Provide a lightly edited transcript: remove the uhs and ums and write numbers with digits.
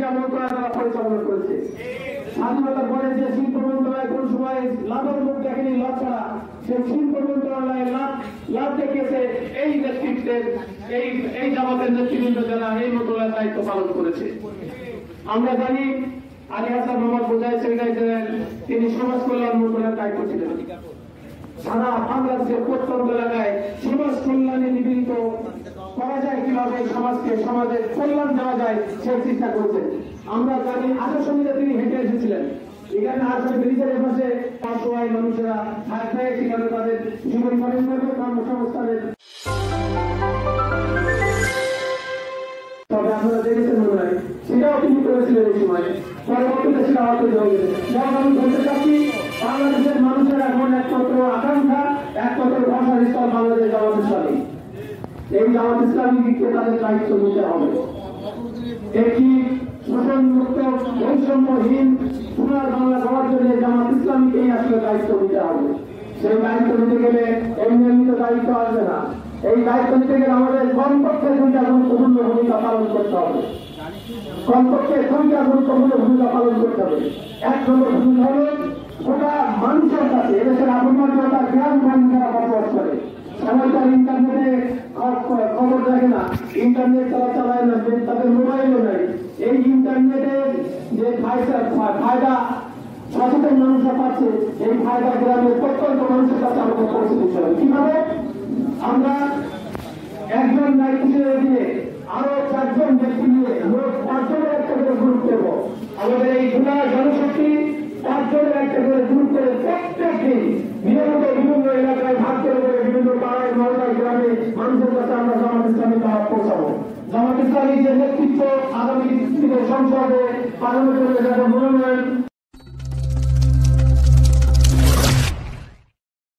তিনটা মন্ত্রণালয় তারা পরিচালনা করেছে। স্বাধীনতার পরে যে শিল্প মন্ত্রণালয় কোন সময় লাভের মুখ দেখেনি, লাভ ছাড়া সে শিল্প মন্ত্রণালয়ে লাভ দেখিয়েছে এই নেতৃত্বের এই জামাতের নেতৃবৃন্দ যারা এই মন্ত্রণালয়ের দায়িত্ব পালন করেছে। আমরা জানি আলী হাসান মোহাম্মদ বোঝাই সেক্রেটারি ছিলেন, তিনি সমাজ কল্যাণ মন্ত্রণালয়ের দায়িত্ব ছিলেন। সারা বাংলাদেশের প্রত্যন্ত এলাকায় সমাজ কল্যাণে নিবেদিত করা যায়, কিভাবে সমাজের কল্যাণ দেওয়া যায় সেই চেষ্টা করছেন। আমরা জানি আসার সঙ্গে তিনি হেঁটে এসেছিলেন। এখানে আসার ব্রিজের পাশে অসহায় মানুষেরা থাকবে, সেখানে তাদের জীবন পালন করবে, কর্মসংস্থানের। তবে আপনারা দেখেছেন মনে হয় সেটাও তিনি করেছিলেন এই সময়, পরবর্তীতে সেটা আহত হয়ে গেছে। যেমন আমি বলতে চাচ্ছি, বাংলাদেশের মানুষের এখন একমাত্র আকাঙ্ক্ষা, একমাত্র ভাষার স্থল বাংলাদেশ জামাত ইসলামী। এই জামাত ইসলামীকে তাদের দায়িত্ব নিতে হবে। একটি শোষণমুক্ত বৈষম্যহীন সোনার বাংলা হওয়ার জন্য জামাত ইসলামীকেই আসলে দায়িত্ব নিতে হবে। সেই দায়িত্ব নিতে গেলে এই নিয়মিত দায়িত্ব আসবে না। এই দায়িত্ব নিতে গেলে আমাদের কমপক্ষে দুইটা গুরুত্বপূর্ণ ভূমিকা পালন করতে হবে। কমপক্ষে দুইটা গুরুত্বপূর্ণ ভূমিকা পালন করতে হবে। এক নম্বর ভূমিকা হল গোটা মানুষের কাছে, এদেশের আবহাওয়া জনতা গ্রাম গ্রাম যারা বসবাস করে, সবাই তার ইন্টারনেটে খবর দেখে না, ইন্টারনেট তারা চালায় না, তাদের মোবাইলও নাই। এই ইন্টারনেটের যে ফায়দা সচেতন মানুষরা পাচ্ছে, এই ফায়দা গ্রামের প্রত্যন্ত মানুষের কাছে আমাদের পৌঁছে দিতে হবে। কিভাবে? আমরা একজন দায়িত্ব দিয়ে আরো 4 জন ব্যক্তি নিয়ে মোট 5 জনের একটা করে গ্রুপ দেব। আমাদের এই পুরা জনশক্তি 5 জনের একটা করে গ্রুপ করে প্রত্যেক দিন নিয়মিত বিভিন্ন এলাকায় ভাগ করে বিভিন্ন পাড়ায় মহল্লায় গ্রামে মানুষের কাছে আমরা জামাত ইসলামী দাওয়াত পৌঁছাবো। জামাত ইসলামী যে নেতৃত্ব আগামী দিনে সংসদে পার্লামেন্টের মনোনয়ন